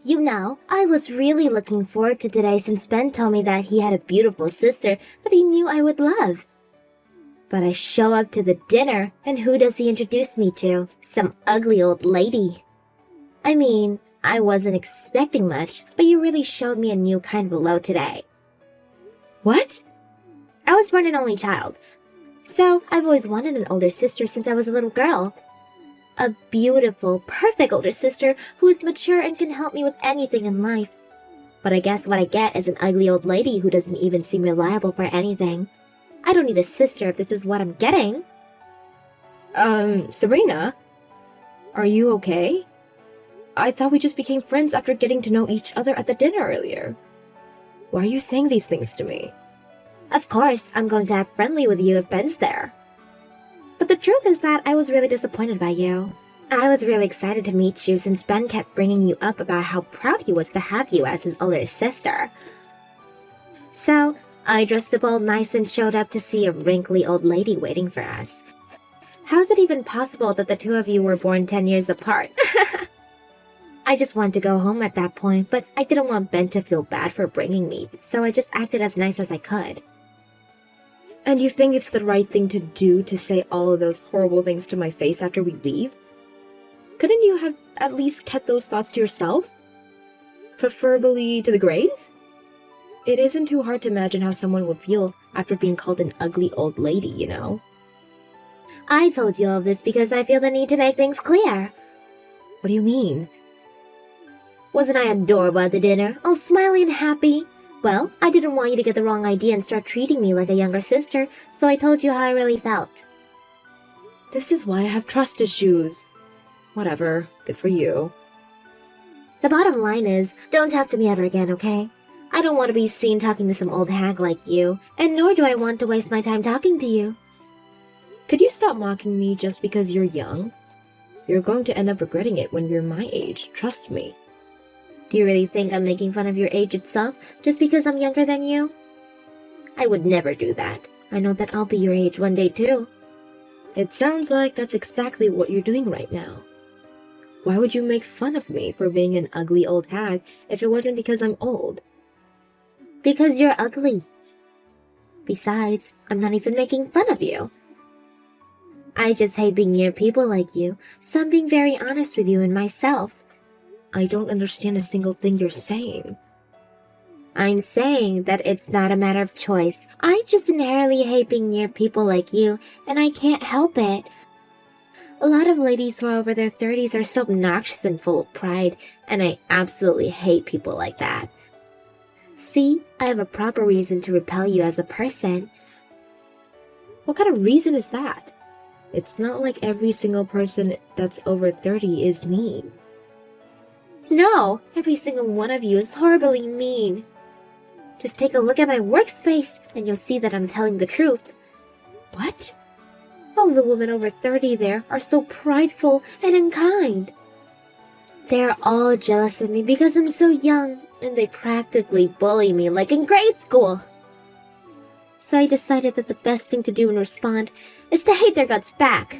You know, I was really looking forward to today since Ben told me that he had a beautiful sister that he knew I would love. But I show up to the dinner, and who does he introduce me to? Some ugly old lady. I mean, I wasn't expecting much, but you really showed me a new kind of love today. What? I was born an only child, so I've always wanted an older sister since I was a little girl. A beautiful, perfect older sister who is mature and can help me with anything in life. But I guess what I get is an ugly old lady who doesn't even seem reliable for anything. I don't need a sister if this is what I'm getting. Sabrina? Are you okay? I thought we just became friends after getting to know each other at the dinner earlier. Why are you saying these things to me? Of course, I'm going to act friendly with you if Ben's there. But the truth is that I was really disappointed by you. I was really excited to meet you since Ben kept bringing you up about how proud he was to have you as his older sister. So, I dressed up all nice and showed up to see a wrinkly old lady waiting for us. How is it even possible that the two of you were born 10 years apart? I just wanted to go home at that point, but I didn't want Ben to feel bad for bringing me, so I just acted as nice as I could. And you think it's the right thing to do to say all of those horrible things to my face after we leave? Couldn't you have at least kept those thoughts to yourself? Preferably to the grave? It isn't too hard to imagine how someone would feel after being called an ugly old lady, you know? I told you all of this because I feel the need to make things clear. What do you mean? Wasn't I adorable at the dinner, all smiley and happy? Well, I didn't want you to get the wrong idea and start treating me like a younger sister, so I told you how I really felt. This is why I have trust issues. Whatever, good for you. The bottom line is, don't talk to me ever again, okay? I don't want to be seen talking to some old hag like you, and nor do I want to waste my time talking to you. Could you stop mocking me just because you're young? You're going to end up regretting it when you're my age, trust me. Do you really think I'm making fun of your age itself just because I'm younger than you? I would never do that. I know that I'll be your age one day too. It sounds like that's exactly what you're doing right now. Why would you make fun of me for being an ugly old hag if it wasn't because I'm old? Because you're ugly. Besides, I'm not even making fun of you. I just hate being near people like you, so I'm being very honest with you and myself. I don't understand a single thing you're saying. I'm saying that it's not a matter of choice. I just inherently hate being near people like you, and I can't help it. A lot of ladies who are over their 30s are so obnoxious and full of pride, and I absolutely hate people like that. See, I have a proper reason to repel you as a person. What kind of reason is that? It's not like every single person that's over 30 is mean. No, every single one of you is horribly mean. Just take a look at my workspace, and you'll see that I'm telling the truth. What? All the women over 30 there are so prideful and unkind. They're all jealous of me because I'm so young, and they practically bully me like in grade school. So I decided that the best thing to do in response is to hate their guts back.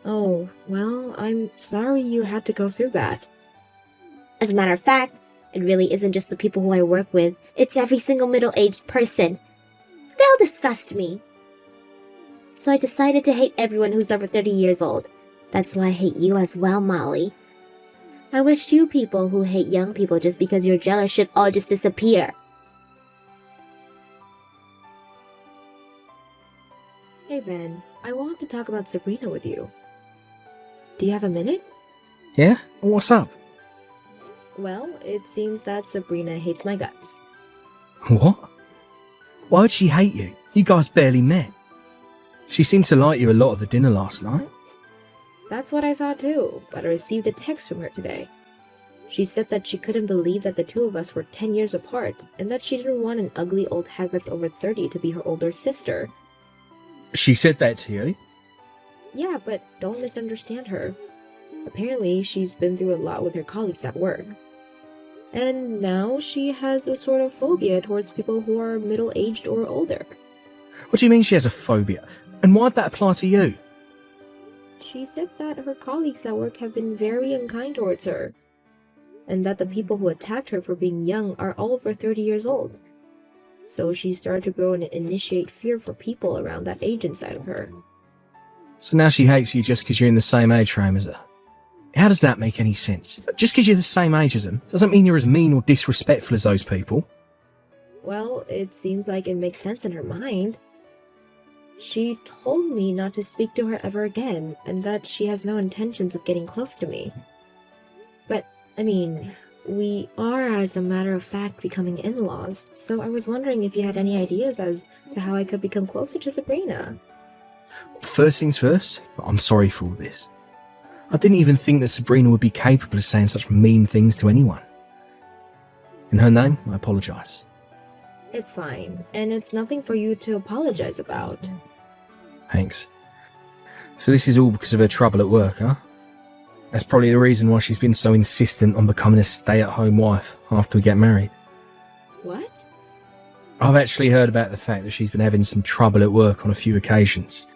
Oh, well, I'm sorry you had to go through that. As a matter of fact, it really isn't just the people who I work with, it's every single middle-aged person. They all disgust me. So I decided to hate everyone who's over 30 years old. That's why I hate you as well, Molly. I wish you people who hate young people just because you're jealous should all just disappear. Hey Ben, I want to talk about Sabrina with you. Do you have a minute? Yeah? What's up? Well, it seems that Sabrina hates my guts. What? Why'd she hate you? You guys barely met. She seemed to like you a lot at the dinner last night. That's what I thought too, but I received a text from her today. She said that she couldn't believe that the two of us were 10 years apart, and that she didn't want an ugly old hag that's over 30 to be her older sister. She said that to you? Yeah, but don't misunderstand her. Apparently, she's been through a lot with her colleagues at work. And now she has a sort of phobia towards people who are middle-aged or older. What do you mean she has a phobia? And why'd that apply to you? She said that her colleagues at work have been very unkind towards her. and that the people who attacked her for being young are all over 30 years old. So she started to grow and initiate fear for people around that age inside of her. So now she hates you just because you're in the same age frame as her. How does that make any sense? Just because you're the same age as them doesn't mean you're as mean or disrespectful as those people. Well, it seems like it makes sense in her mind. She told me not to speak to her ever again, and that she has no intentions of getting close to me. But, I mean, we are, as a matter of fact, becoming in-laws, so I was wondering if you had any ideas as to how I could become closer to Sabrina. First things first, I'm sorry for all this. I didn't even think that Sabrina would be capable of saying such mean things to anyone. In her name, I apologise. It's fine, and it's nothing for you to apologize about. Thanks. So this is all because of her trouble at work, huh? That's probably the reason why she's been so insistent on becoming a stay-at-home wife after we get married. What? I've actually heard about the fact that she's been having some trouble at work on a few occasions.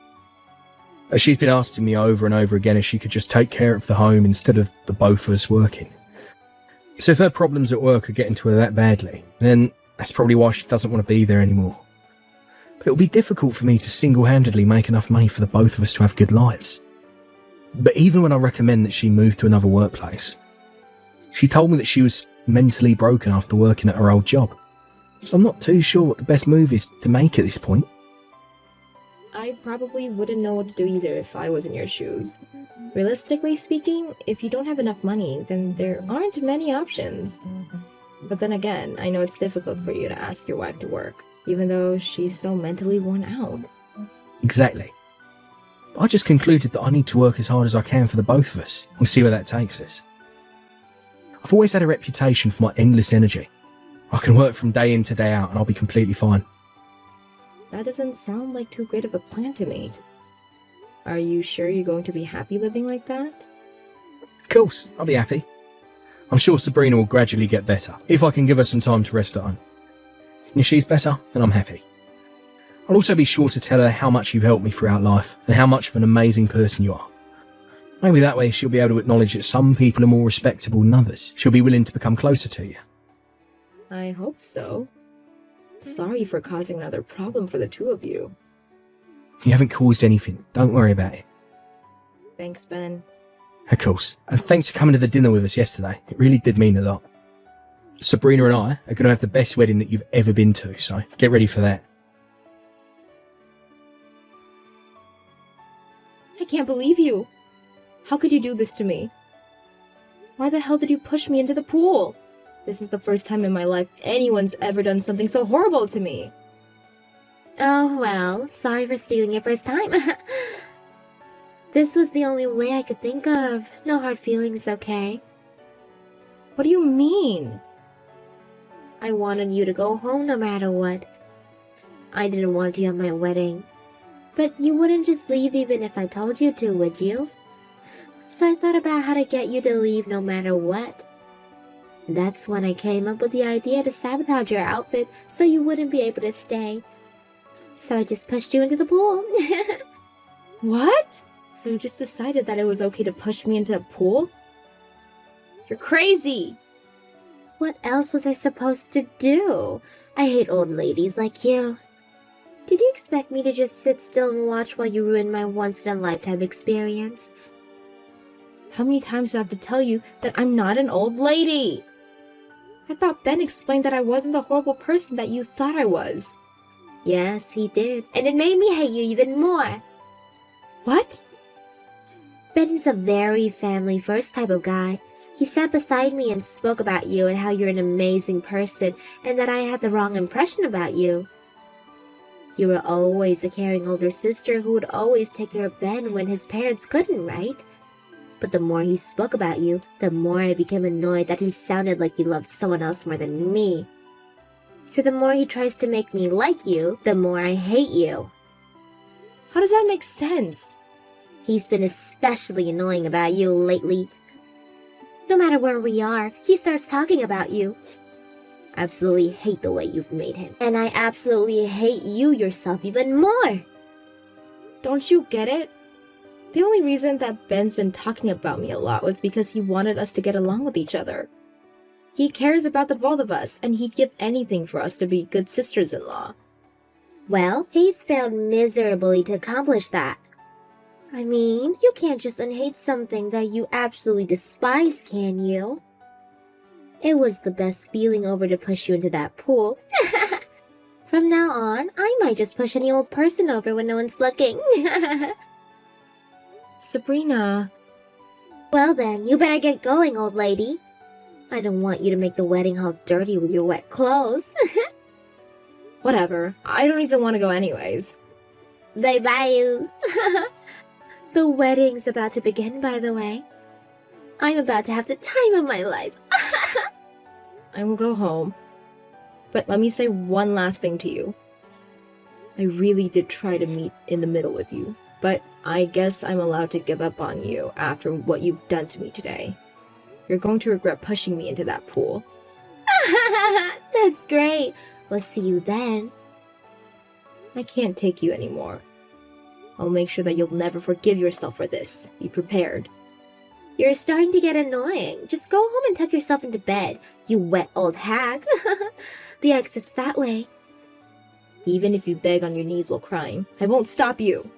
She's been asking me over and over again if she could just take care of the home instead of the both of us working. So if her problems at work are getting to her that badly, then that's probably why she doesn't want to be there anymore. But it'll be difficult for me to single-handedly make enough money for the both of us to have good lives. But even when I recommend that she move to another workplace, she told me that she was mentally broken after working at her old job. So I'm not too sure what the best move is to make at this point. I probably wouldn't know what to do either if I was in your shoes. Realistically speaking, if you don't have enough money, then there aren't many options. But then again, I know it's difficult for you to ask your wife to work, even though she's so mentally worn out. Exactly. I just concluded that I need to work as hard as I can for the both of us. We'll see where that takes us. I've always had a reputation for my endless energy. I can work from day in to day out and I'll be completely fine. That doesn't sound like too great of a plan to me. Are you sure you're going to be happy living like that? Of course, I'll be happy. I'm sure Sabrina will gradually get better, if I can give her some time to rest at home. And if she's better, then I'm happy. I'll also be sure to tell her how much you've helped me throughout life, and how much of an amazing person you are. Maybe that way she'll be able to acknowledge that some people are more respectable than others. She'll be willing to become closer to you. I hope so. Sorry for causing another problem for the two of you. You haven't caused anything, don't worry about it. Thanks, Ben. Of course, and thanks for coming to the dinner with us yesterday. It really did mean a lot. Sabrina and I are going to have the best wedding that you've ever been to, so get ready for that. I can't believe you. How could you do this to me? Why the hell did you push me into the pool? This is the first time in my life anyone's ever done something so horrible to me. Oh, well, sorry for stealing your first time. This was the only way I could think of. No hard feelings, okay? What do you mean? I wanted you to go home no matter what. I didn't want you at my wedding. But you wouldn't just leave even if I told you to, would you? So I thought about how to get you to leave no matter what. That's when I came up with the idea to sabotage your outfit so you wouldn't be able to stay. So I just pushed you into the pool. What? So you just decided that it was okay to push me into a pool? You're crazy! What else was I supposed to do? I hate old ladies like you. Did you expect me to just sit still and watch while you ruin my once-in-a-lifetime experience? How many times do I have to tell you that I'm not an old lady? I thought Ben explained that I wasn't the horrible person that you thought I was. Yes, he did. And it made me hate you even more. What? Ben's a very family-first type of guy. He sat beside me and spoke about you and how you're an amazing person and that I had the wrong impression about you. You were always a caring older sister who would always take care of Ben when his parents couldn't, right? But the more he spoke about you, the more I became annoyed that he sounded like he loved someone else more than me. So the more he tries to make me like you, the more I hate you. How does that make sense? He's been especially annoying about you lately. No matter where we are, he starts talking about you. I absolutely hate the way you've made him. And I absolutely hate you yourself even more. Don't you get it? The only reason that Ben's been talking about me a lot was because he wanted us to get along with each other. He cares about the both of us, and he'd give anything for us to be good sisters-in-law. Well, he's failed miserably to accomplish that. I mean, you can't just unhate something that you absolutely despise, can you? It was the best feeling over to push you into that pool. From now on, I might just push any old person over when no one's looking. Sabrina. Well then, you better get going, old lady. I don't want you to make the wedding hall dirty with your wet clothes. Whatever. I don't even want to go anyways. Bye-bye. The wedding's about to begin, by the way. I'm about to have the time of my life. I will go home. But let me say one last thing to you. I really did try to meet in the middle with you, but I guess I'm allowed to give up on you after what you've done to me today. You're going to regret pushing me into that pool. That's great. We'll see you then. I can't take you anymore. I'll make sure that you'll never forgive yourself for this. Be prepared. You're starting to get annoying. Just go home and tuck yourself into bed, you wet old hag. The exit's that way. Even if you beg on your knees while crying, I won't stop you.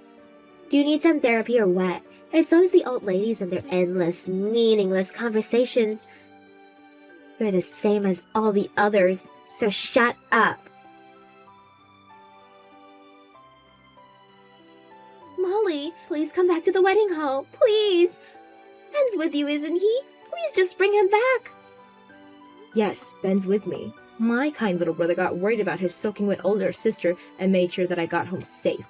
Do you need some therapy or what? It's always the old ladies and their endless, meaningless conversations. You're the same as all the others, so shut up. Molly, please come back to the wedding hall, please. Ben's with you, isn't he? Please just bring him back. Yes, Ben's with me. My kind little brother got worried about his soaking wet older sister and made sure that I got home safe.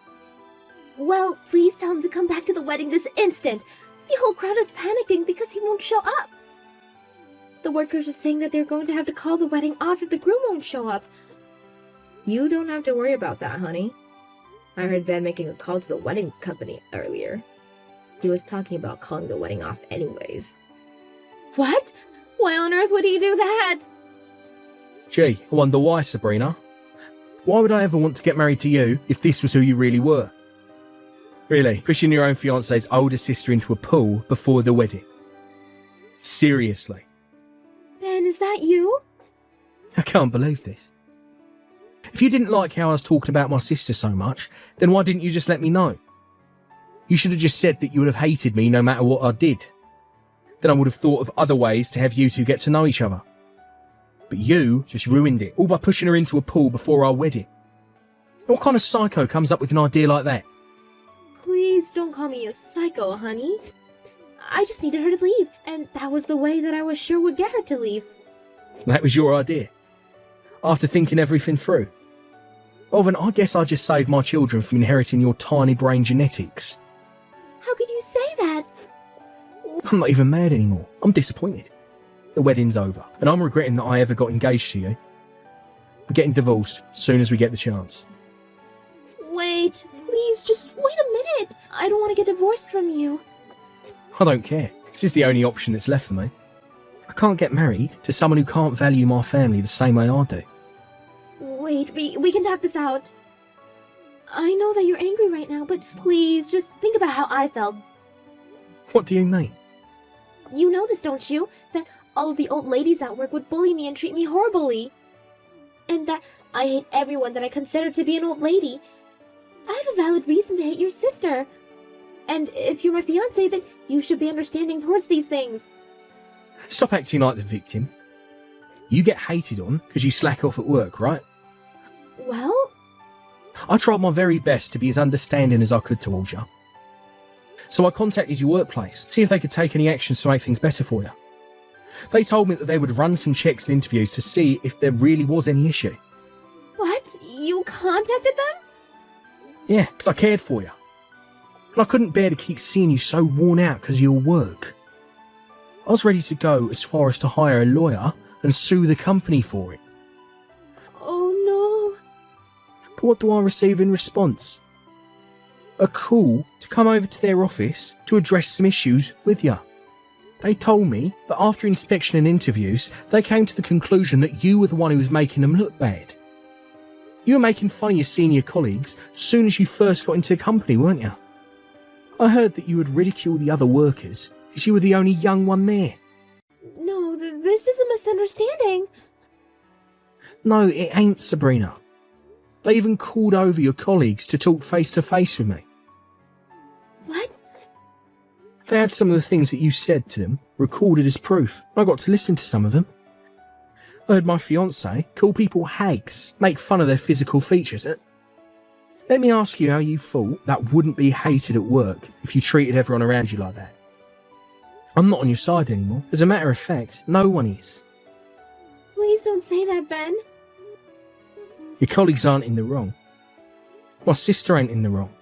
Well, please tell him to come back to the wedding this instant. The whole crowd is panicking because he won't show up. The workers are saying that they're going to have to call the wedding off if the groom won't show up. You don't have to worry about that, honey. I heard Ben making a call to the wedding company earlier. He was talking about calling the wedding off anyways. What? Why on earth would he do that? Gee, I wonder why, Sabrina. Why would I ever want to get married to you if this was who you really were? Really, pushing your own fiancé's older sister into a pool before the wedding. Seriously. Ben, is that you? I can't believe this. If you didn't like how I was talking about my sister so much, then why didn't you just let me know? You should have just said that you would have hated me no matter what I did. Then I would have thought of other ways to have you two get to know each other. But you just ruined it, all by pushing her into a pool before our wedding. What kind of psycho comes up with an idea like that? Please don't call me a psycho, honey. I just needed her to leave, and that was the way that I was sure would get her to leave. That was your idea? After thinking everything through? Well then, I guess I just saved my children from inheriting your tiny brain genetics. How could you say that? I'm not even mad anymore. I'm disappointed. The wedding's over, and I'm regretting that I ever got engaged to you. We're getting divorced as soon as we get the chance. Wait, please, just wait a minute. I don't want to get divorced from you. I don't care. This is the only option that's left for me. I can't get married to someone who can't value my family the same way I do. Wait, we can talk this out. I know that you're angry right now, but please, just think about how I felt. What do you mean? You know this, don't you? That all of the old ladies at work would bully me and treat me horribly. And that I hate everyone that I consider to be an old lady. I have a valid reason to hate your sister. And if you're my fiancé, then you should be understanding towards these things. Stop acting like the victim. You get hated on because you slack off at work, right? Well? I tried my very best to be as understanding as I could towards you. So I contacted your workplace, see if they could take any actions to make things better for you. They told me that they would run some checks and interviews to see if there really was any issue. What? You contacted them? Yeah, because I cared for you. And I couldn't bear to keep seeing you so worn out because of your work. I was ready to go as far as to hire a lawyer and sue the company for it. Oh no. But what do I receive in response? A call to come over to their office to address some issues with you. They told me that after inspection and interviews, they came to the conclusion that you were the one who was making them look bad. You were making fun of your senior colleagues as soon as you first got into the company, weren't you? I heard that you would ridicule the other workers because you were the only young one there. No, This is a misunderstanding. No, it ain't, Sabrina. They even called over your colleagues to talk face to face with me. What? They had some of the things that you said to them recorded as proof. I got to listen to some of them. I heard my fiancé call people hags, make fun of their physical features. Let me ask you how you thought that wouldn't be hated at work if you treated everyone around you like that. I'm not on your side anymore. As a matter of fact, no one is. Please don't say that, Ben. Your colleagues aren't in the wrong. My sister ain't in the wrong.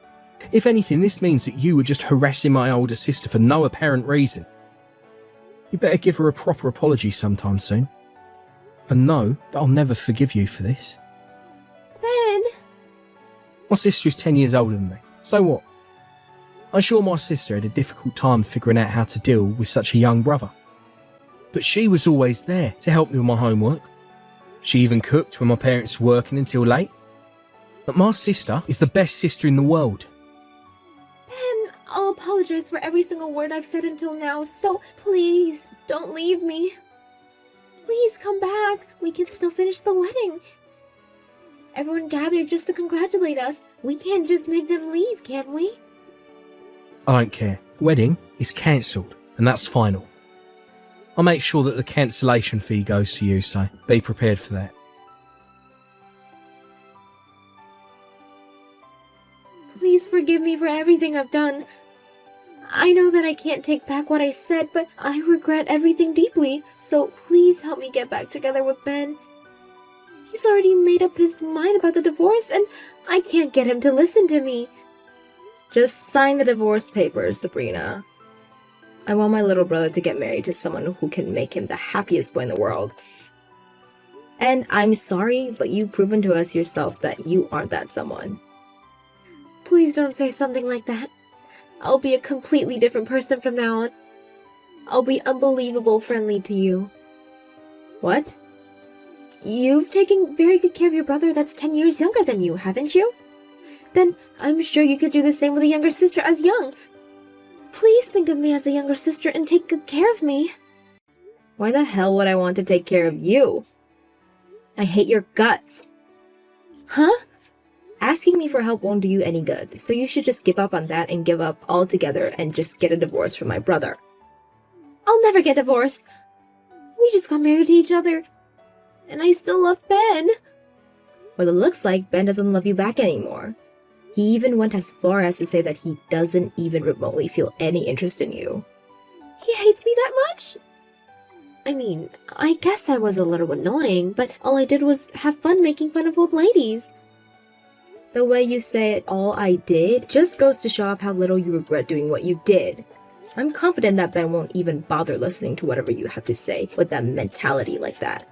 If anything, this means that you were just harassing my older sister for no apparent reason. You better give her a proper apology sometime soon. And know that I'll never forgive you for this. Ben! My sister is 10 years older than me. So what? I'm sure my sister had a difficult time figuring out how to deal with such a young brother. But she was always there to help me with my homework. She even cooked when my parents were working until late. But my sister is the best sister in the world. Ben, I'll apologize for every single word I've said until now, so please, don't leave me. Please come back. We can still finish the wedding. Everyone gathered just to congratulate us. We can't just make them leave, can we? I don't care. The wedding is cancelled, and that's final. I'll make sure that the cancellation fee goes to you, so be prepared for that. Please forgive me for everything I've done. I know that I can't take back what I said, but I regret everything deeply, so please help me get back together with Ben. He's already made up his mind about the divorce, and I can't get him to listen to me. Just sign the divorce papers, Sabrina. I want my little brother to get married to someone who can make him the happiest boy in the world. And I'm sorry, but you've proven to us yourself that you aren't that someone. Please don't say something like that. I'll be a completely different person from now on. I'll be unbelievable friendly to you. What? You've taken very good care of your brother that's 10 years younger than you, haven't you? Then I'm sure you could do the same with a younger sister as young. Please think of me as a younger sister and take good care of me. Why the hell would I want to take care of you? I hate your guts. Huh? Asking me for help won't do you any good, so you should just give up on that and give up altogether and just get a divorce from my brother. I'll never get divorced. We just got married to each other, and I still love Ben. Well, it looks like Ben doesn't love you back anymore. He even went as far as to say that he doesn't even remotely feel any interest in you. He hates me that much? I mean, I guess I was a little annoying, but all I did was have fun making fun of old ladies. The way you say it, all I did, just goes to show off how little you regret doing what you did. I'm confident that Ben won't even bother listening to whatever you have to say with that mentality like that.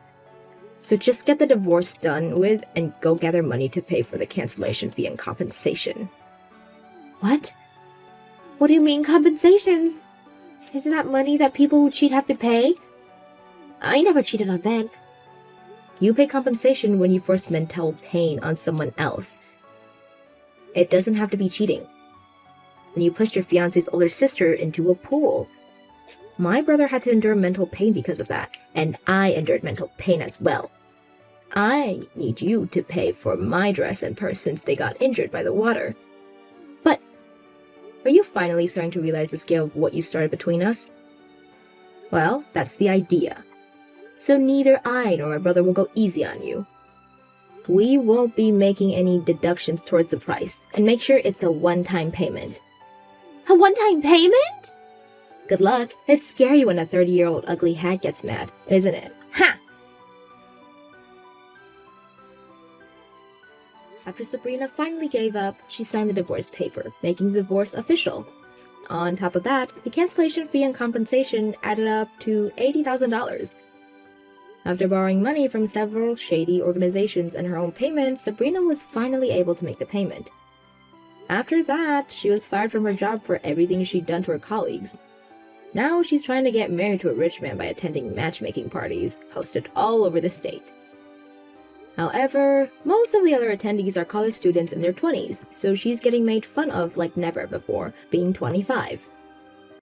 So just get the divorce done with and go gather money to pay for the cancellation fee and compensation. What? What do you mean compensations? Isn't that money that people who cheat have to pay? I never cheated on Ben. You pay compensation when you force mental pain on someone else. It doesn't have to be cheating. When you pushed your fiancé's older sister into a pool. My brother had to endure mental pain because of that, and I endured mental pain as well. I need you to pay for my dress and purse since they got injured by the water. But are you finally starting to realize the scale of what you started between us? Well, that's the idea. So neither I nor my brother will go easy on you. We won't be making any deductions towards the price, and make sure it's a one-time payment. A one-time payment? Good luck. It's scary when a 30-year-old ugly hag gets mad, isn't it? Ha! After Sabrina finally gave up, she signed the divorce paper, making the divorce official. On top of that, the cancellation fee and compensation added up to $80,000. After borrowing money from several shady organizations and her own payments, Sabrina was finally able to make the payment. After that, she was fired from her job for everything she'd done to her colleagues. Now she's trying to get married to a rich man by attending matchmaking parties, hosted all over the state. However, most of the other attendees are college students in their 20s, so she's getting made fun of like never before, being 25.